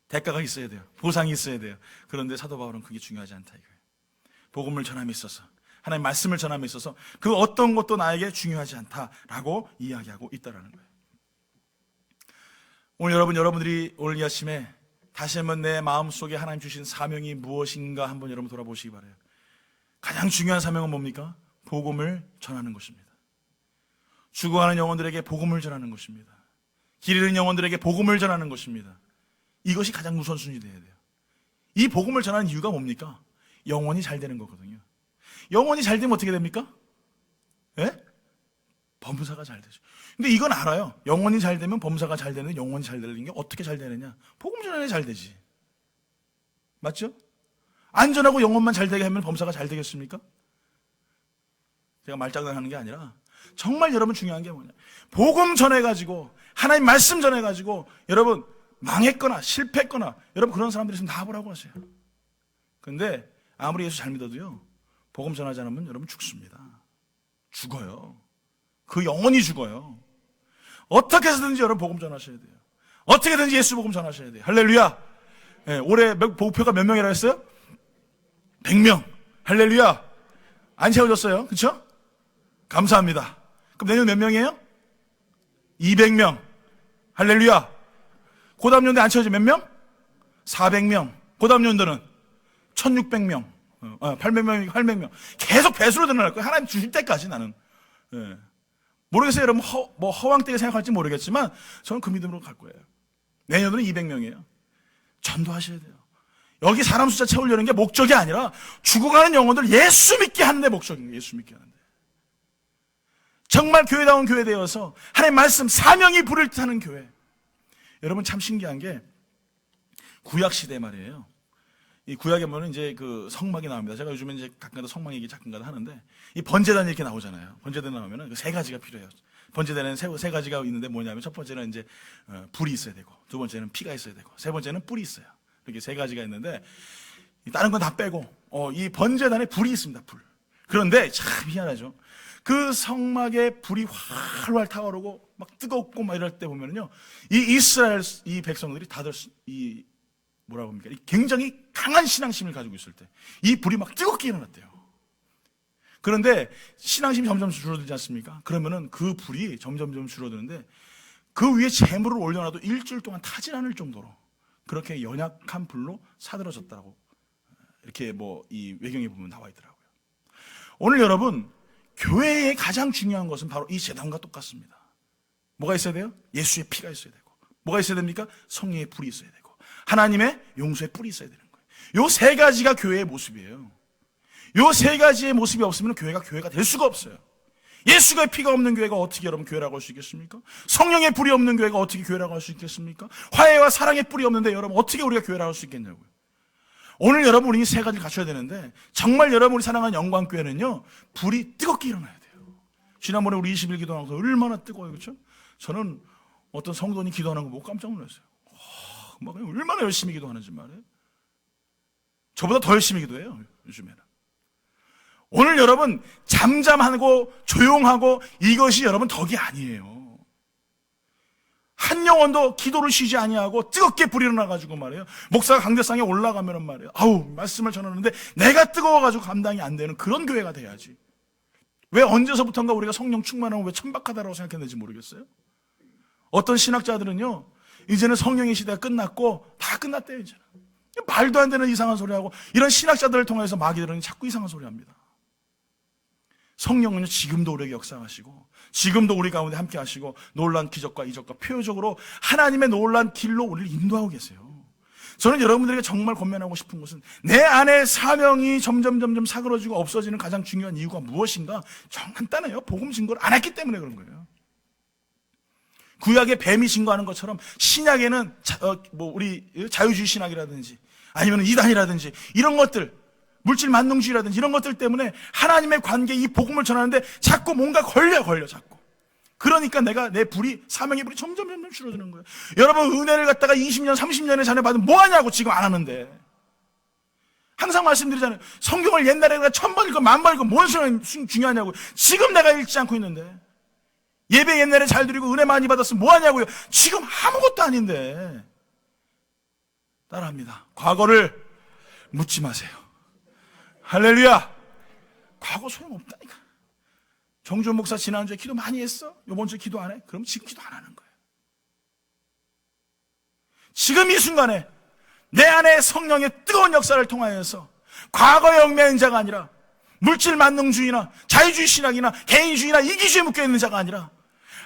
대가가 있어야 돼요. 보상이 있어야 돼요. 그런데 사도 바울은 그게 중요하지 않다 이거예요. 복음을 전함에 있어서, 하나님의 말씀을 전함에 있어서 그 어떤 것도 나에게 중요하지 않다라고 이야기하고 있다라는 거예요. 오늘 여러분들이 오늘 이 아침에 다시 한번 내 마음속에 하나님 주신 사명이 무엇인가 한번 여러분 돌아보시기 바라요. 가장 중요한 사명은 뭡니까? 복음을 전하는 것입니다. 죽어가는 영혼들에게 복음을 전하는 것입니다. 길 잃은 영혼들에게 복음을 전하는 것입니다. 이것이 가장 우선순위 되어야 돼요. 이 복음을 전하는 이유가 뭡니까? 영혼이 잘 되는 거거든요. 영혼이 잘 되면 어떻게 됩니까? 예? 범사가 잘 되죠. 근데 이건 알아요. 영혼이 잘 되면 범사가 잘 되는데, 영혼이 잘 되는 게 어떻게 잘 되느냐? 복음 전하는 게 잘 되지. 맞죠? 안전하고 영혼만 잘 되게 하면 범사가 잘 되겠습니까? 제가 말장난하는 게 아니라 정말 여러분 중요한 게 뭐냐? 복음 전해가지고, 하나님 말씀 전해가지고 여러분 망했거나 실패했거나 여러분 그런 사람들이 있으면 나와보라고 하세요. 근데 아무리 예수 잘 믿어도요, 복음 전하지 않으면 여러분 죽습니다. 죽어요. 그 영혼이 죽어요. 어떻게 해서든지 여러분 복음 전하셔야 돼요. 어떻게든지 예수 복음 전하셔야 돼요. 할렐루야. 네, 올해 목표가 몇 명이라 했어요? 100명. 할렐루야. 안 채워졌어요. 그렇죠? 감사합니다. 그럼 내년 몇 명이에요? 200명. 할렐루야. 그 다음 연도에 안 채워져 몇 명? 400명. 그 다음 연도는 1600명. 800명, 800명. 계속 배수로 늘어날 거예요. 하나님 주실 때까지 나는. 예. 모르겠어요. 여러분, 허황되게 생각할지 모르겠지만, 저는 그 믿음으로 갈 거예요. 내년도는 200명이에요. 전도하셔야 돼요. 여기 사람 숫자 채우려는 게 목적이 아니라, 죽어가는 영혼들 예수 믿게 하는 데 목적입니다. 예수 믿게 하는 데. 정말 교회다운 교회 되어서, 하나님 말씀, 사명이 불을 타는 교회. 여러분 참 신기한 게, 구약시대 말이에요. 이 구약에 보면 이제 그 성막이 나옵니다. 제가 요즘에 이제 가끔가다 성막 얘기 가끔가다 하는데, 이 번제단 이렇게 나오잖아요. 번제단 나오면은 세 가지가 필요해요. 번제단에는 세 가지가 있는데 뭐냐면, 첫 번째는 이제 불이 있어야 되고, 두 번째는 피가 있어야 되고, 세 번째는 뿔이 있어요. 이렇게 세 가지가 있는데, 다른 건 다 빼고, 이 번제단에 불이 있습니다. 불. 그런데 참 희한하죠. 그 성막에 불이 활활 타오르고 막 뜨겁고 막 이럴 때 보면은요, 이 이스라엘 이 백성들이 다들 이 뭐라고 합니까? 굉장히 강한 신앙심을 가지고 있을 때 이 불이 막 뜨겁게 일어났대요. 그런데 신앙심이 점점 줄어들지 않습니까? 그러면은 그 불이 점점 줄어드는데, 그 위에 재물을 올려놔도 일주일 동안 타지 않을 정도로 그렇게 연약한 불로 사들어졌다고, 이렇게 이 외경에 보면 나와 있더라고요. 오늘 여러분, 교회의 가장 중요한 것은 바로 이 제단과 똑같습니다. 뭐가 있어야 돼요? 예수의 피가 있어야 되고, 뭐가 있어야 됩니까? 성령의 불이 있어야 되고, 하나님의 용서의 뿔이 있어야 되는 거예요. 요 세 가지가 교회의 모습이에요. 요 세 가지의 모습이 없으면 교회가 될 수가 없어요. 예수의 피가 없는 교회가 어떻게 여러분 교회라고 할 수 있겠습니까? 성령의 불이 없는 교회가 어떻게 교회라고 할 수 있겠습니까? 화해와 사랑의 뿔이 없는데 여러분 어떻게 우리가 교회라고 할 수 있겠냐고요. 오늘 여러분 우리 세 가지를 갖춰야 되는데, 정말 여러분 우리 사랑하는 영광교회는요, 불이 뜨겁게 일어나야 돼요. 지난번에 우리 20일 기도하면서 얼마나 뜨거워요. 그렇죠? 저는 어떤 성도님 기도하는 거 보고 깜짝 놀랐어요. 막 얼마나 열심히 기도하는지 말이에요. 저보다 더 열심히 기도해요, 요즘에는. 오늘 여러분 잠잠하고 조용하고 이것이 여러분 덕이 아니에요. 한 영혼도 기도를 쉬지 아니하고 뜨겁게 불이 일어나가지고 말이에요, 목사가 강대상에 올라가면은 말이에요, 아우 말씀을 전하는데 내가 뜨거워가지고 감당이 안 되는 그런 교회가 돼야지. 왜 언제서부턴가 우리가 성령 충만하고 왜 천박하다라고 생각했는지 모르겠어요. 어떤 신학자들은요, 이제는 성령의 시대가 끝났고 다 끝났대요. 이제는 말도 안 되는 이상한 소리하고, 이런 신학자들을 통해서 마귀들은 자꾸 이상한 소리 합니다. 성령은 지금도 우리에게 역사하시고, 지금도 우리 가운데 함께 하시고, 놀라운 기적과 이적과 표적으로 하나님의 놀라운 길로 우리를 인도하고 계세요. 저는 여러분들에게 정말 권면하고 싶은 것은, 내 안에 사명이 점점 사그러지고 없어지는 가장 중요한 이유가 무엇인가? 정 간단해요. 복음 증거를 안 했기 때문에 그런 거예요. 구약에 뱀이 증거하는 것처럼 신약에는 우리 자유주의 신학이라든지 아니면 이단이라든지 이런 것들, 물질 만능주의라든지 이런 것들 때문에 하나님의 관계, 이 복음을 전하는데 자꾸 뭔가 걸려 자꾸. 그러니까 내 불이, 사명의 불이 점점 줄어드는 거예요. 여러분 은혜를 갖다가 20년 30년의 자녀 받으면 뭐하냐고 지금 안 하는데. 항상 말씀드리잖아요. 성경을 옛날에 내가 1000번 읽고 10,000번 읽고 뭔 소리가 중요하냐고. 지금 내가 읽지 않고 있는데 예배 옛날에 잘 드리고 은혜 많이 받았으면 뭐하냐고요. 지금 아무것도 아닌데. 따라합니다. 과거를 묻지 마세요. 할렐루야. 과거 소용없다니까. 정준 목사 지난주에 기도 많이 했어? 이번 주에 기도 안 해? 그럼 지금 기도 안 하는 거예요. 지금 이 순간에 내 안에 성령의 뜨거운 역사를 통하여서 과거의 얽매인 자가 아니라 물질 만능주의나 자유주의 신학이나 개인주의나 이기주의에 묶여있는 자가 아니라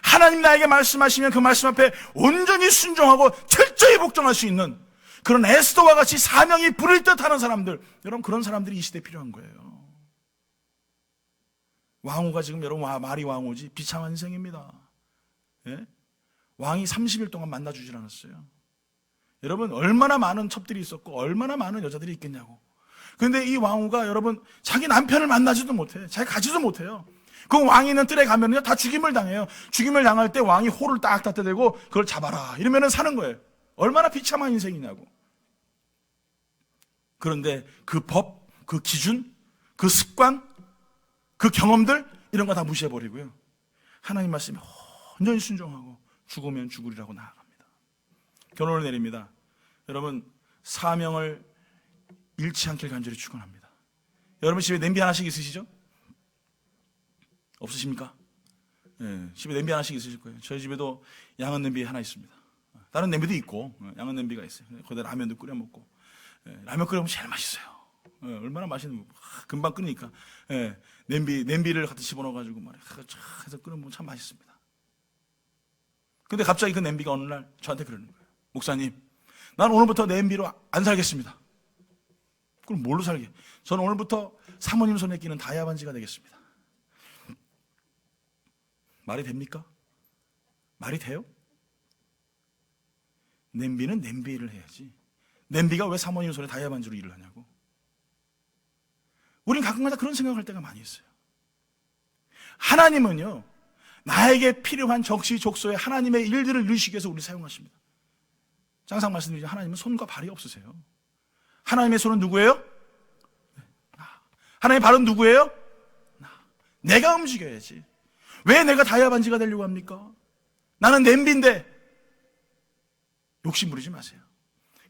하나님 나에게 말씀하시면 그 말씀 앞에 온전히 순종하고 철저히 복종할 수 있는 그런 에스더와 같이 사명이 부를 듯 하는 사람들, 여러분 그런 사람들이 이 시대에 필요한 거예요. 왕후가 지금 여러분 말이 왕후지 비참한 인생입니다. 예? 왕이 30일 동안 만나주질 않았어요. 여러분 얼마나 많은 첩들이 있었고 얼마나 많은 여자들이 있겠냐고. 그런데 이 왕후가 여러분 자기 남편을 만나지도 못해. 자기 가지도 못해요. 그 왕이 있는 뜰에 가면요 다 죽임을 당해요. 죽임을 당할 때 왕이 호를 딱 닫대대고 그걸 잡아라 이러면은 사는 거예요. 얼마나 비참한 인생이냐고. 그런데 그 법, 그 기준, 그 습관, 그 경험들 이런 거 다 무시해버리고요. 하나님 말씀에 온전히 순종하고 죽으면 죽으리라고 나아갑니다. 결론을 내립니다. 여러분 사명을 잃지 않길 간절히 축원합니다. 여러분 집에 냄비 하나씩 있으시죠? 없으십니까? 예, 집에 냄비 하나씩 있으실 거예요. 저희 집에도 양은 냄비 하나 있습니다. 다른 냄비도 있고 양은 냄비가 있어요. 거기다 라면도 끓여 먹고 라면 끓여 먹으면 제일 맛있어요. 얼마나 맛있는 금방 끓으니까 냄비를 갖다 집어넣어가지고 말이야 해서 끓여 먹으면 참 맛있습니다. 근데 갑자기 그 냄비가 어느 날 저한테 그러는 거예요. 목사님, 난 오늘부터 냄비로 안 살겠습니다. 그럼 뭘로 살게? 저는 오늘부터 사모님 손에 끼는 다이아 반지가 되겠습니다. 말이 됩니까? 말이 돼요? 냄비는 냄비 일을 해야지. 냄비가 왜 사모님 손에 다이아 반지로 일을 하냐고. 우린 가끔가다 그런 생각을 할 때가 많이 있어요. 하나님은요 나에게 필요한 적시족소에 하나님의 일들을 이루시기 위해서 우리를 사용하십니다. 항상 말씀드리죠. 하나님은 손과 발이 없으세요. 하나님의 손은 누구예요? 하나님의 발은 누구예요? 내가 움직여야지. 왜 내가 다이아 반지가 되려고 합니까? 나는 냄비인데. 욕심 부리지 마세요.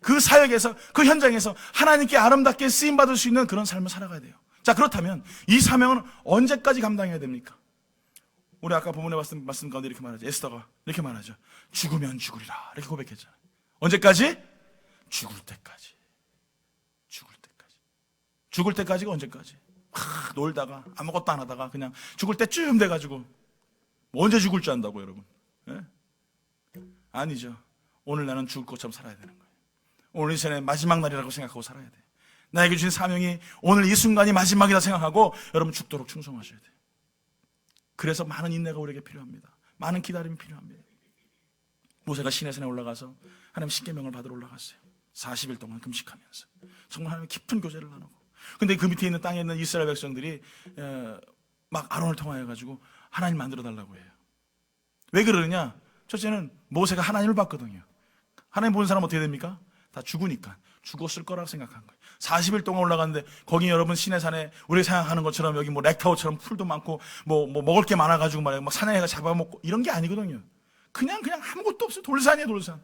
그 사역에서 그 현장에서 하나님께 아름답게 쓰임받을 수 있는 그런 삶을 살아가야 돼요. 자, 그렇다면 이 사명은 언제까지 감당해야 됩니까? 우리 아까 본문에 봤던 말씀 가운데 이렇게 말하죠. 에스더가 이렇게 말하죠. 죽으면 죽으리라 이렇게 고백했잖아요. 언제까지? 죽을 때까지. 죽을 때까지. 죽을 때까지가 언제까지? 놀다가 아무것도 안 하다가 그냥 죽을 때쯤 돼가지고 언제 죽을 줄 안다고 여러분? 예? 아니죠. 오늘 나는 죽을 것처럼 살아야 되는 거예요. 오늘 이 생의 마지막 날이라고 생각하고 살아야 돼요. 나에게 주신 사명이 오늘 이 순간이 마지막이다 생각하고 여러분 죽도록 충성하셔야 돼요. 그래서 많은 인내가 우리에게 필요합니다. 많은 기다림이 필요합니다. 모세가 시내산에 올라가서 하나님 십계명을 받으러 올라갔어요. 40일 동안 금식하면서 정말 하나님 깊은 교제를 나누고. 근데 그 밑에 있는 땅에 있는 이스라엘 백성들이 막 아론을 통하여 가지고 하나님 만들어 달라고 해요. 왜 그러느냐? 첫째는 모세가 하나님을 봤거든요. 하나님 보는 사람 어떻게 됩니까? 다 죽으니까 죽었을 거라고 생각한 거예요. 40일 동안 올라갔는데 거기 여러분 시내산에 우리 생각하는 것처럼 여기 뭐 렉타워처럼 풀도 많고 뭐 먹을 게 많아가지고 말이야 뭐 사냥해가 잡아먹고 이런 게 아니거든요. 그냥 아무것도 없어요. 돌산이에요, 돌산.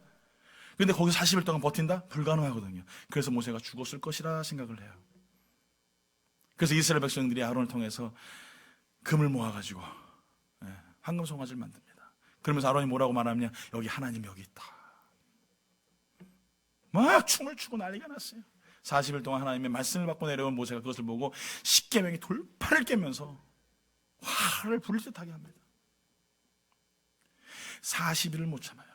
근데 거기서 40일 동안 버틴다? 불가능하거든요. 그래서 모세가 죽었을 것이라 생각을 해요. 그래서 이스라엘 백성들이 아론을 통해서 금을 모아가지고 황금 송아지를 만듭니다. 그러면서 아론이 뭐라고 말하느냐? 여기 하나님 여기 있다. 막 춤을 추고 난리가 났어요. 40일 동안 하나님의 말씀을 받고 내려온 모세가 그것을 보고 십계명의 돌파를 깨면서 화를 부를 듯하게 합니다. 40일을 못 참아요.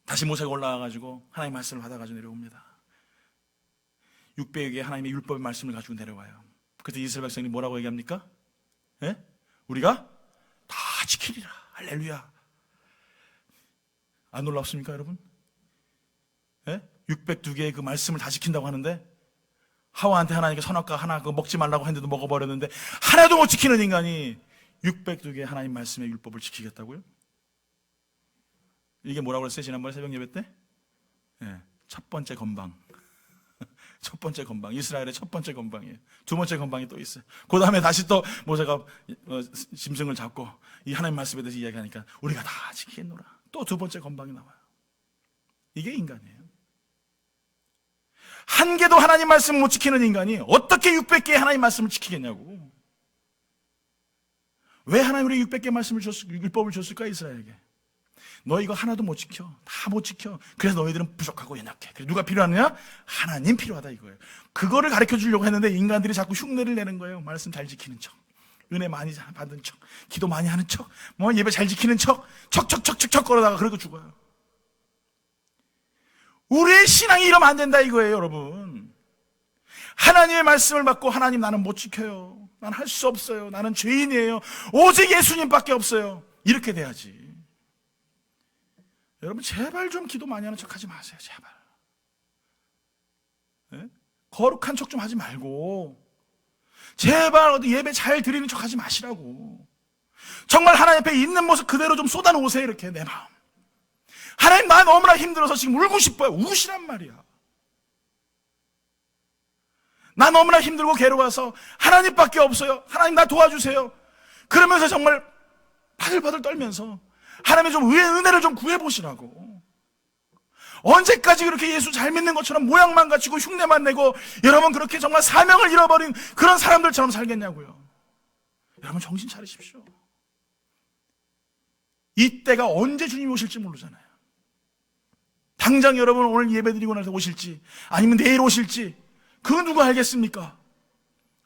다시 모세가 올라와가지고 하나님의 말씀을 받아가지고 내려옵니다. 600여 개의 하나님의 율법의 말씀을 가지고 내려와요. 그때 이스라엘 백성이 뭐라고 얘기합니까? 예? 우리가 다 지키리라. 할렐루야. 안 놀랍습니까 여러분? 예? 602개의 그 말씀을 다 지킨다고 하는데 하와한테 하나님께 선악과 하나 그거 먹지 말라고 했는데도 먹어버렸는데 하나도 못 지키는 인간이 602개의 하나님 말씀의 율법을 지키겠다고요? 이게 뭐라고 그랬어요? 지난번에 새벽 예배 때? 예, 첫 번째 건방. 첫 번째 건방, 이스라엘의 첫 번째 건방이에요. 두 번째 건방이 또 있어요. 그 다음에 다시 또 모세가 짐승을 잡고 이 하나님 말씀에 대해서 이야기하니까 우리가 다 지키겠노라. 또 두 번째 건방이 나와요. 이게 인간이에요. 한 개도 하나님 말씀 못 지키는 인간이 어떻게 600개의 하나님 말씀을 지키겠냐고. 왜 하나님 우리 600개 말씀을 율법을 줬을까, 이스라엘에게? 너 이거 하나도 못 지켜. 다 못 지켜. 그래서 너희들은 부족하고 연약해. 그래서 누가 필요하느냐? 하나님 필요하다 이거예요. 그거를 가르쳐 주려고 했는데 인간들이 자꾸 흉내를 내는 거예요. 말씀 잘 지키는 척, 은혜 많이 받은 척, 기도 많이 하는 척, 뭐 예배 잘 지키는 척, 척 걸어다가 그러고 죽어요. 우리의 신앙이 이러면 안 된다 이거예요, 여러분. 하나님의 말씀을 받고 하나님 나는 못 지켜요. 난 할 수 없어요. 나는 죄인이에요. 오직 예수님밖에 없어요. 이렇게 돼야지. 여러분 제발 좀 기도 많이 하는 척 하지 마세요. 제발. 네? 거룩한 척 좀 하지 말고 제발 어디 예배 잘 드리는 척 하지 마시라고. 정말 하나님 앞에 있는 모습 그대로 좀 쏟아놓으세요. 이렇게 내 마음. 하나님 나 너무나 힘들어서 지금 울고 싶어요. 우시란 말이야. 나 너무나 힘들고 괴로워서 하나님밖에 없어요. 하나님 나 도와주세요. 그러면서 정말 바들바들 떨면서 하나님의 좀 은혜를 좀 구해보시라고. 언제까지 그렇게 예수 잘 믿는 것처럼 모양만 갖추고 흉내만 내고 여러분 그렇게 정말 사명을 잃어버린 그런 사람들처럼 살겠냐고요. 여러분 정신 차리십시오. 이때가 언제 주님이 오실지 모르잖아요. 당장 여러분 오늘 예배드리고 나서 오실지 아니면 내일 오실지 그건 누가 알겠습니까?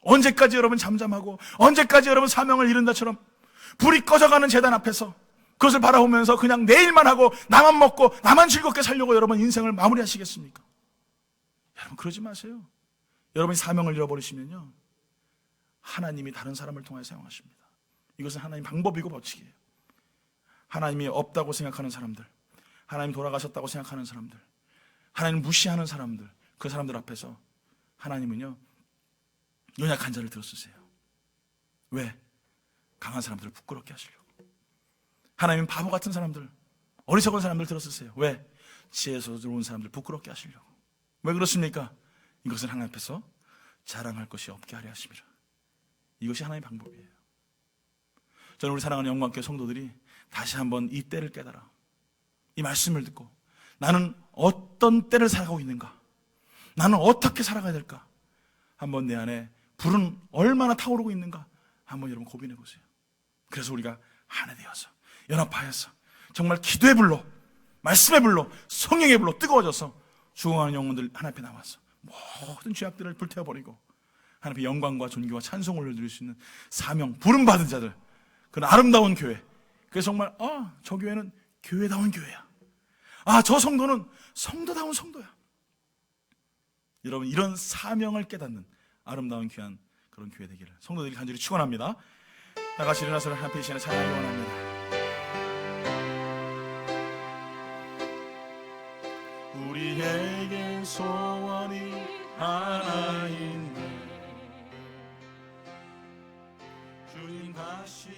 언제까지 여러분 잠잠하고 언제까지 여러분 사명을 잃은다처럼 불이 꺼져가는 제단 앞에서 그것을 바라보면서 그냥 내 일만 하고 나만 먹고 나만 즐겁게 살려고 여러분 인생을 마무리하시겠습니까? 여러분 그러지 마세요. 여러분이 사명을 잃어버리시면요 하나님이 다른 사람을 통해 사용하십니다. 이것은 하나님 방법이고 법칙이에요. 하나님이 없다고 생각하는 사람들, 하나님 돌아가셨다고 생각하는 사람들, 하나님 무시하는 사람들, 그 사람들 앞에서 하나님은요 연약한 자를 들어쓰세요. 왜? 강한 사람들을 부끄럽게 하시려고. 하나님은 바보 같은 사람들, 어리석은 사람들 들어쓰세요. 왜? 지혜스러운 사람들 부끄럽게 하시려고. 왜 그렇습니까? 이것은 하나님 앞에서 자랑할 것이 없게 하려 하심이라. 이것이 하나님의 방법이에요. 저는 우리 사랑하는 영광교회 성도들이 다시 한번 이 때를 깨달아 이 말씀을 듣고 나는 어떤 때를 살아가고 있는가, 나는 어떻게 살아가야 될까, 한번 내 안에 불은 얼마나 타오르고 있는가 한번 여러분 고민해 보세요. 그래서 우리가 하나 되어서 연합하여서 정말 기도의 불로, 말씀의 불로, 성령의 불로 뜨거워져서 죽어가는 영혼들 하나님 앞에 나와서 모든 죄악들을 불태워버리고 하나님 앞에 영광과 존귀와 찬송을 올려드릴 수 있는 사명, 부름받은 자들, 그런 아름다운 교회. 그래서 정말 저 교회는 교회다운 교회야. 저 성도는 성도다운 성도야. 여러분 이런 사명을 깨닫는 아름다운 귀한 그런 교회 되기를 성도들이 간절히 축원합니다. 다 같이 일어나서 하나님 앞에 이 시간에 찬양하기 원합니다. 우리에겐 소원이 하나 있네. 주님 다시